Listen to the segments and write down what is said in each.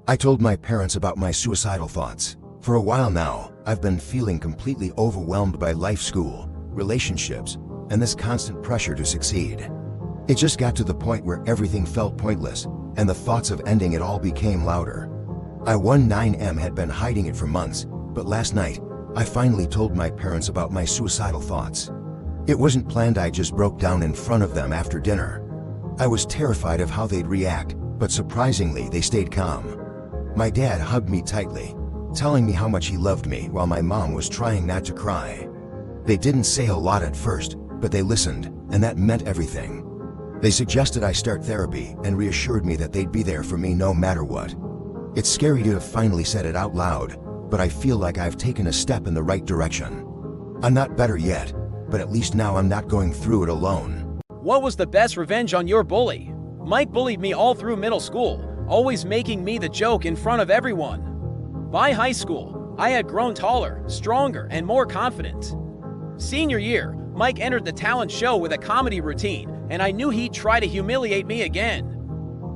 I told my parents about my suicidal thoughts. For a while now, I've been feeling completely overwhelmed by life, school, relationships, and this constant pressure to succeed. It just got to the point where everything felt pointless, and the thoughts of ending it all became louder. I 19M had been hiding it for months, but last night, I finally told my parents about my suicidal thoughts. It wasn't planned, I just broke down in front of them after dinner. I was terrified of how they'd react, but surprisingly they stayed calm. My dad hugged me tightly, telling me how much he loved me while my mom was trying not to cry. They didn't say a lot at first, but they listened, and that meant everything. They suggested I start therapy and reassured me that they'd be there for me no matter what. It's scary to have finally said it out loud, but I feel like I've taken a step in the right direction. I'm not better yet, but at least now I'm not going through it alone. What was the best revenge on your bully? Mike bullied me all through middle school, always making me the joke in front of everyone. By high school, I had grown taller, stronger, and more confident. Senior year, Mike entered the talent show with a comedy routine, and I knew he'd try to humiliate me again.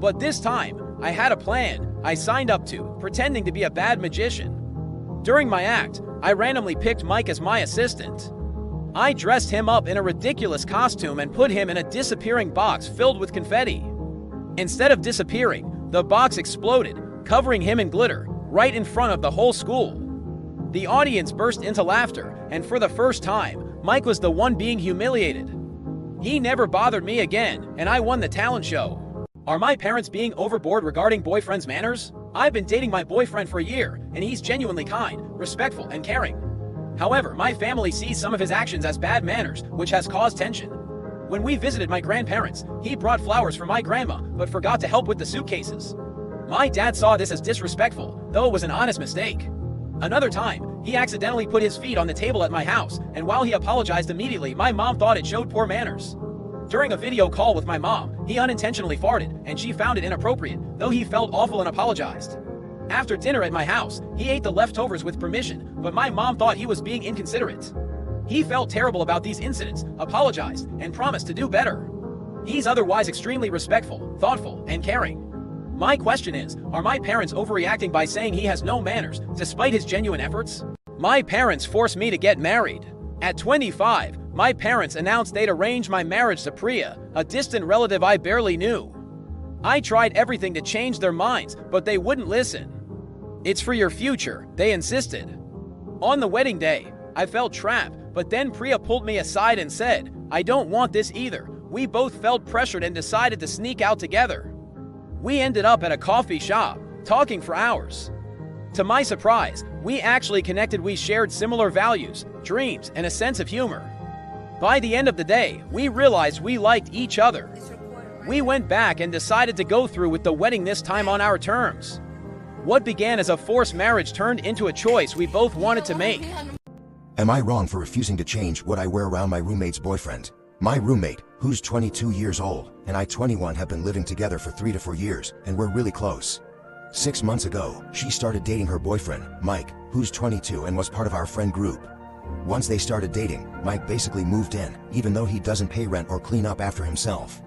But this time, I had a plan I signed up to, pretending to be a bad magician. During my act, I randomly picked Mike as my assistant. I dressed him up in a ridiculous costume and put him in a disappearing box filled with confetti. Instead of disappearing, the box exploded, covering him in glitter, right in front of the whole school. The audience burst into laughter, and for the first time, Mike was the one being humiliated. He never bothered me again, and I won the talent show. Are my parents being overboard regarding boyfriend's manners? I've been dating my boyfriend for a year, and he's genuinely kind, respectful, and caring. However, my family sees some of his actions as bad manners, which has caused tension. When we visited my grandparents, he brought flowers for my grandma, but forgot to help with the suitcases. My dad saw this as disrespectful, though it was an honest mistake. Another time, he accidentally put his feet on the table at my house, and while he apologized immediately, my mom thought it showed poor manners. During a video call with my mom, he unintentionally farted, and she found it inappropriate, though he felt awful and apologized. After dinner at my house, he ate the leftovers with permission, but my mom thought he was being inconsiderate. He felt terrible about these incidents, apologized, and promised to do better. He's otherwise extremely respectful, thoughtful, and caring. My question is, are my parents overreacting by saying he has no manners, despite his genuine efforts? My parents forced me to get married. At 25, my parents announced they'd arrange my marriage to Priya, a distant relative I barely knew. I tried everything to change their minds, but they wouldn't listen. It's for your future, they insisted. On the wedding day, I felt trapped, but then Priya pulled me aside and said, I don't want this either. We both felt pressured and decided to sneak out together. We ended up at a coffee shop, talking for hours. To my surprise, we actually connected. We shared similar values, dreams, and a sense of humor. By the end of the day, we realized we liked each other. We went back and decided to go through with the wedding, this time on our terms. What began as a forced marriage turned into a choice we both wanted to make. Am I wrong for refusing to change what I wear around my roommate's boyfriend? My roommate, who's 22 years old, and I 21 have been living together for 3 to 4 years, and we're really close. 6 months ago, she started dating her boyfriend, Mike, who's 22 and was part of our friend group. Once they started dating, Mike basically moved in, even though he doesn't pay rent or clean up after himself.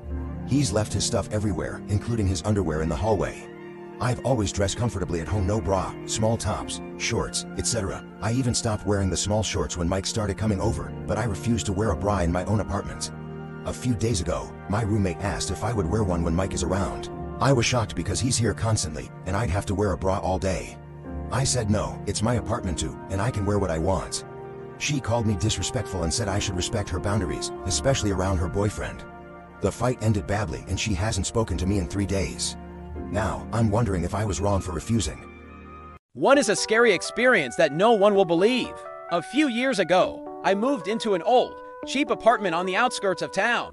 He's left his stuff everywhere, including his underwear in the hallway. I've always dressed comfortably at home, no bra, small tops, shorts, etc. I even stopped wearing the small shorts when Mike started coming over, but I refused to wear a bra in my own apartment. A few days ago, my roommate asked if I would wear one when Mike is around. I was shocked because he's here constantly, and I'd have to wear a bra all day. I said no, it's my apartment too, and I can wear what I want. She called me disrespectful and said I should respect her boundaries, especially around her boyfriend. The fight ended badly and she hasn't spoken to me in 3 days. Now, I'm wondering if I was wrong for refusing. One is a scary experience that no one will believe. A few years ago, I moved into an old, cheap apartment on the outskirts of town.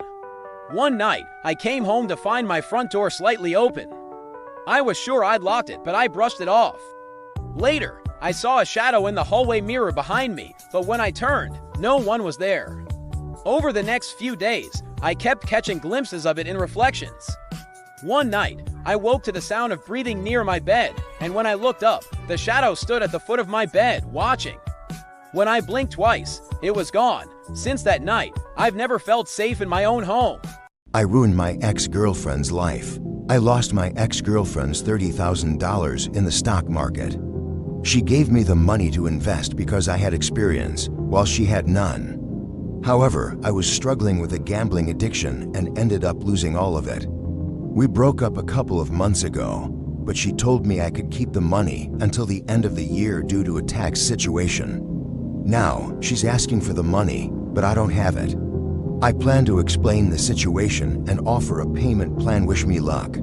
One night, I came home to find my front door slightly open. I was sure I'd locked it, but I brushed it off. Later, I saw a shadow in the hallway mirror behind me, but when I turned, no one was there. Over the next few days, I kept catching glimpses of it in reflections. One night, I woke to the sound of breathing near my bed, and when I looked up, the shadow stood at the foot of my bed, watching. When I blinked twice, it was gone. Since that night, I've never felt safe in my own home. I ruined my ex-girlfriend's life. I lost my ex-girlfriend's $30,000 in the stock market. She gave me the money to invest because I had experience, while she had none. However, I was struggling with a gambling addiction and ended up losing all of it. We broke up a couple of months ago, but she told me I could keep the money until the end of the year due to a tax situation. Now, she's asking for the money, but I don't have it. I plan to explain the situation and offer a payment plan. Wish me luck.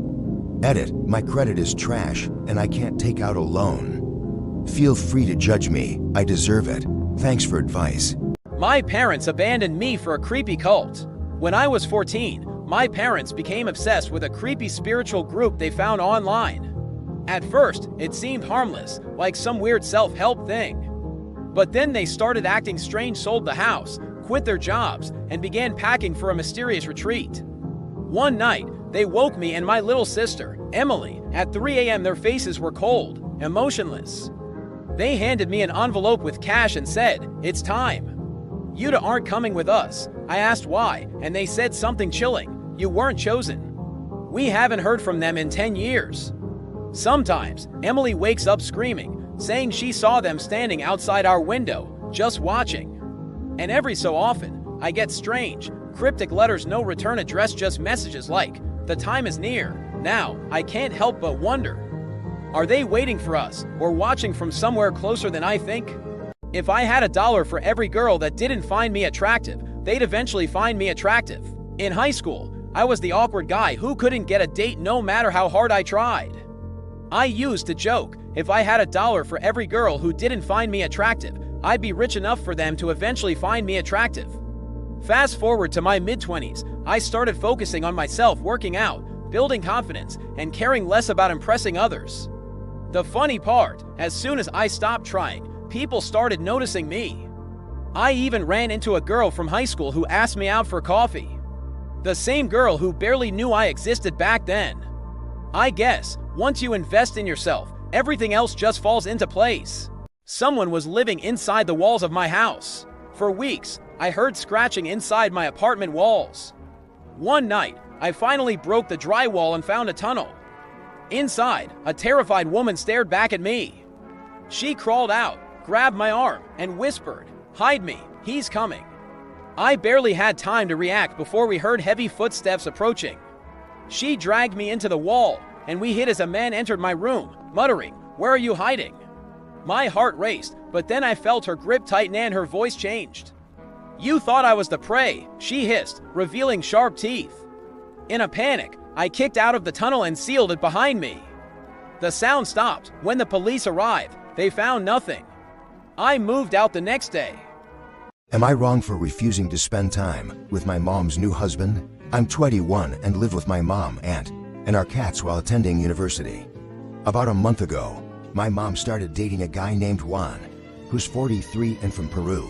Edit, my credit is trash and I can't take out a loan. Feel free to judge me, I deserve it. Thanks for advice. My parents abandoned me for a creepy cult. When I was 14, my parents became obsessed with a creepy spiritual group they found online. At first, it seemed harmless, like some weird self-help thing. But then they started acting strange, sold the house, quit their jobs, and began packing for a mysterious retreat. One night, they woke me and my little sister, Emily, at 3 a.m. Their faces were cold, emotionless. They handed me an envelope with cash and said, "It's time. You aren't coming with us." I asked why, and they said something chilling. "You weren't chosen." We haven't heard from them in 10 years. Sometimes, Emily wakes up screaming, saying she saw them standing outside our window, just watching. And every so often, I get strange, cryptic letters, no return address, just messages like, "The time is near, now." I can't help but wonder, are they waiting for us, or watching from somewhere closer than I think? If I had $1 for every girl that didn't find me attractive, they'd eventually find me attractive. In high school, I was the awkward guy who couldn't get a date no matter how hard I tried. I used to joke, if I had $1 for every girl who didn't find me attractive, I'd be rich enough for them to eventually find me attractive. Fast forward to my mid-20s, I started focusing on myself, working out, building confidence, and caring less about impressing others. The funny part, as soon as I stopped trying, people started noticing me. I even ran into a girl from high school who asked me out for coffee. The same girl who barely knew I existed back then. I guess, once you invest in yourself, everything else just falls into place. Someone was living inside the walls of my house. For weeks, I heard scratching inside my apartment walls. One night, I finally broke the drywall and found a tunnel. Inside, a terrified woman stared back at me. She crawled out, grabbed my arm, and whispered, "Hide me, he's coming." I barely had time to react before we heard heavy footsteps approaching. She dragged me into the wall, and we hid as a man entered my room, muttering, "Where are you hiding?" My heart raced, but then I felt her grip tighten and her voice changed. "You thought I was the prey," she hissed, revealing sharp teeth. In a panic, I kicked out of the tunnel and sealed it behind me. The sound stopped. When the police arrived, they found nothing. I moved out the next day. Am I wrong for refusing to spend time with my mom's new husband? I'm 21 and live with my mom, aunt, and our cats while attending university. About a month ago, my mom started dating a guy named Juan, who's 43 and from Peru.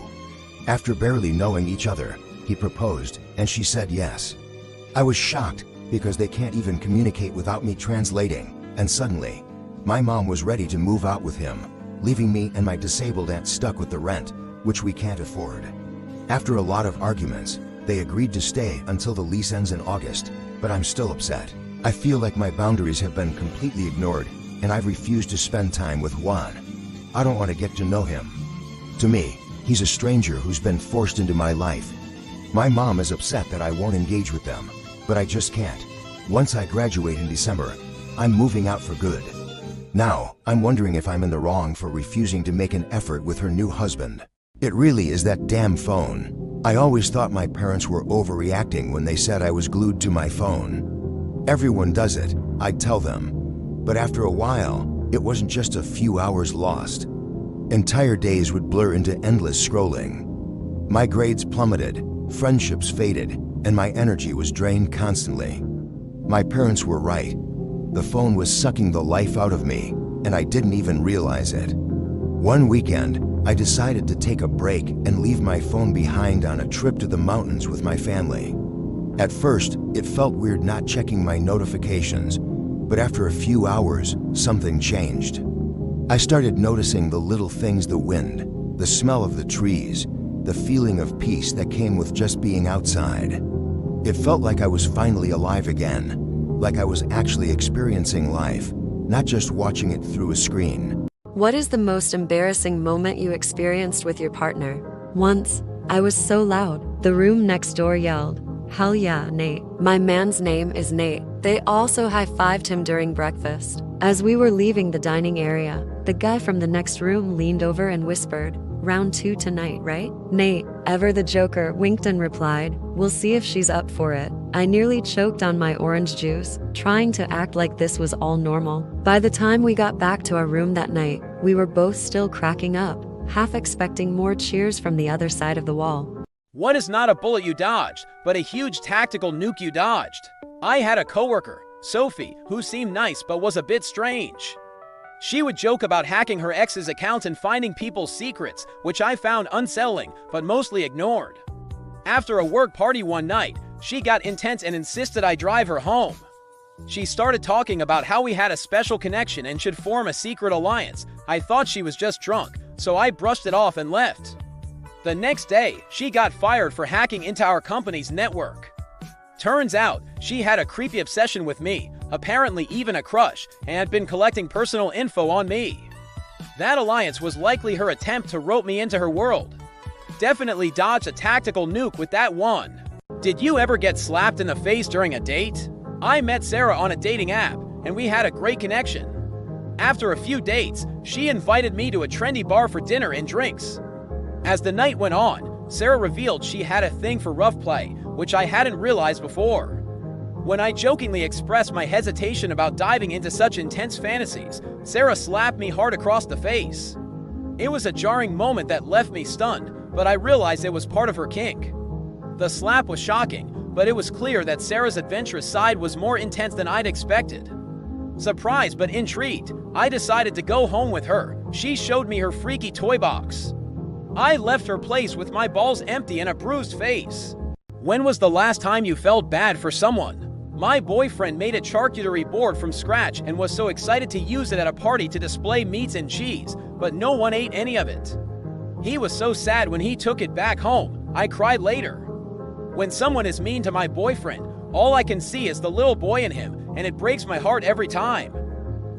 After barely knowing each other, he proposed, and she said yes. I was shocked because they can't even communicate without me translating, and suddenly, my mom was ready to move out with him, leaving me and my disabled aunt stuck with the rent, which we can't afford. After a lot of arguments, they agreed to stay until the lease ends in August, but I'm still upset. I feel like my boundaries have been completely ignored, and I've refused to spend time with Juan. I don't want to get to know him. To me, he's a stranger who's been forced into my life. My mom is upset that I won't engage with them, but I just can't. Once I graduate in December, I'm moving out for good. Now, I'm wondering if I'm in the wrong for refusing to make an effort with her new husband. It really is that damn phone. I always thought my parents were overreacting when they said I was glued to my phone. Everyone does it, I'd tell them. But after a while, it wasn't just a few hours lost. Entire days would blur into endless scrolling. My grades plummeted, friendships faded, and my energy was drained constantly. My parents were right. The phone was sucking the life out of me, and I didn't even realize it. One weekend, I decided to take a break and leave my phone behind on a trip to the mountains with my family. At first, it felt weird not checking my notifications, but after a few hours, something changed. I started noticing the little things: the wind, the smell of the trees, the feeling of peace that came with just being outside. It felt like I was finally alive again, like I was actually experiencing life, not just watching it through a screen. What is the most embarrassing moment you experienced with your partner? Once, I was so loud, the room next door yelled, "Hell yeah, Nate." My man's name is Nate. They also high-fived him during breakfast. As we were leaving the dining area, the guy from the next room leaned over and whispered, "Round 2 tonight, right?" Nate, ever the joker, winked and replied, "We'll see if she's up for it." I nearly choked on my orange juice, trying to act like this was all normal. By the time we got back to our room that night, we were both still cracking up, half expecting more cheers from the other side of the wall. What is not a bullet you dodged, but a huge tactical nuke you dodged? I had a coworker, Sophie, who seemed nice but was a bit strange. She would joke about hacking her ex's account and finding people's secrets, which I found unsettling, but mostly ignored. After a work party one night, she got intense and insisted I drive her home. She started talking about how we had a special connection and should form a secret alliance. I thought she was just drunk, so I brushed it off and left. The next day, she got fired for hacking into our company's network. Turns out, she had a creepy obsession with me, apparently even a crush, and had been collecting personal info on me. That alliance was likely her attempt to rope me into her world. Definitely dodged a tactical nuke with that one. Did you ever get slapped in the face during a date? I met Sarah on a dating app, and we had a great connection. After a few dates, she invited me to a trendy bar for dinner and drinks. As the night went on, Sarah revealed she had a thing for rough play, which I hadn't realized before. When I jokingly expressed my hesitation about diving into such intense fantasies, Sarah slapped me hard across the face. It was a jarring moment that left me stunned, but I realized it was part of her kink. The slap was shocking, but it was clear that Sarah's adventurous side was more intense than I'd expected. Surprised but intrigued, I decided to go home with her. She showed me her freaky toy box. I left her place with my balls empty and a bruised face. When was the last time you felt bad for someone? My boyfriend made a charcuterie board from scratch and was so excited to use it at a party to display meats and cheese, but no one ate any of it. He was so sad when he took it back home. I cried later. When someone is mean to my boyfriend, all I can see is the little boy in him, and it breaks my heart every time.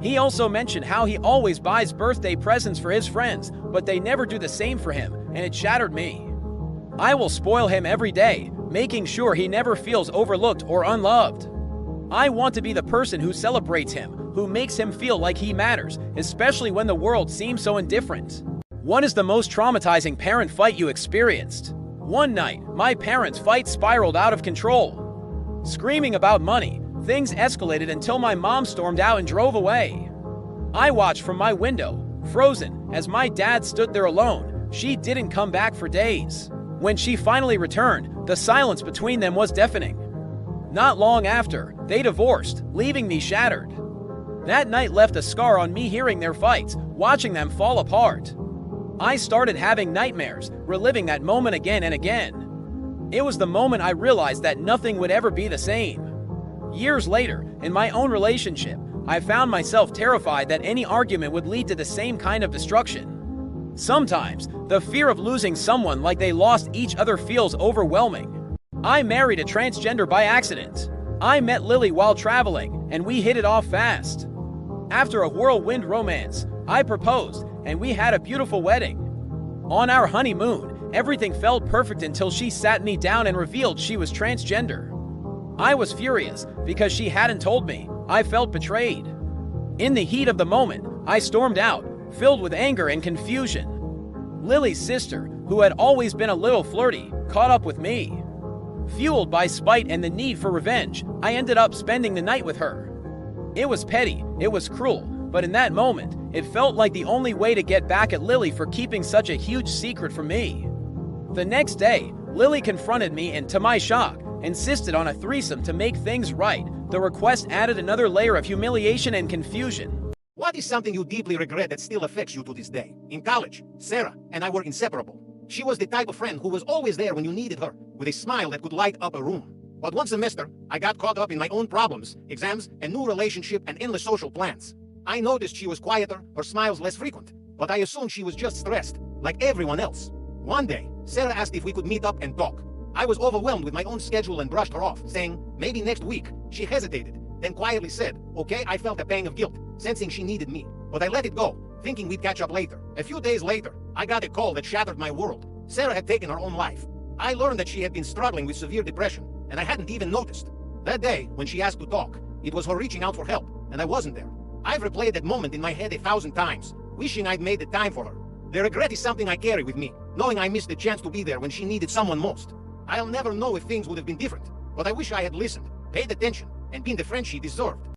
He also mentioned how he always buys birthday presents for his friends, but they never do the same for him, and it shattered me. I will spoil him every day, making sure he never feels overlooked or unloved. I want to be the person who celebrates him, who makes him feel like he matters, especially when the world seems so indifferent. What is the most traumatizing parent fight you experienced? One night, my parents' fight spiraled out of control. Screaming about money, things escalated until my mom stormed out and drove away. I watched from my window, frozen, as my dad stood there alone. She didn't come back for days. When she finally returned, the silence between them was deafening. Not long after, they divorced, leaving me shattered. That night left a scar on me hearing their fights, watching them fall apart. I started having nightmares, reliving that moment again and again. It was the moment I realized that nothing would ever be the same. Years later, in my own relationship, I found myself terrified that any argument would lead to the same kind of destruction. Sometimes, the fear of losing someone like they lost each other feels overwhelming. I married a transgender by accident. I met Lily while traveling, and we hit it off fast. After a whirlwind romance, I proposed, and we had a beautiful wedding. On our honeymoon, everything felt perfect until she sat me down and revealed she was transgender. I was furious because she hadn't told me. I felt betrayed. In the heat of the moment, I stormed out, filled with anger and confusion. Lily's sister, who had always been a little flirty, caught up with me. Fueled by spite and the need for revenge, I ended up spending the night with her. It was petty, it was cruel, but in that moment, it felt like the only way to get back at Lily for keeping such a huge secret from me. The next day, Lily confronted me and, to my shock, insisted on a threesome to make things right. The request added another layer of humiliation and confusion. What is something you deeply regret that still affects you to this day? In college, Sarah and I were inseparable. She was the type of friend who was always there when you needed her, with a smile that could light up a room. But one semester, I got caught up in my own problems, exams, a new relationship, and endless social plans. I noticed she was quieter, her smiles less frequent, but I assumed she was just stressed, like everyone else. One day, Sarah asked if we could meet up and talk. I was overwhelmed with my own schedule and brushed her off, saying, maybe next week. She hesitated, then quietly said, okay, I felt a pang of guilt, sensing she needed me. But I let it go, thinking we'd catch up later. A few days later, I got a call that shattered my world. Sarah had taken her own life. I learned that she had been struggling with severe depression, and I hadn't even noticed. That day, when she asked to talk, it was her reaching out for help, and I wasn't there. I've replayed that moment in my head 1,000 times, wishing I'd made the time for her. The regret is something I carry with me, knowing I missed the chance to be there when she needed someone most. I'll never know if things would have been different, but I wish I had listened, paid attention, and been the friend she deserved.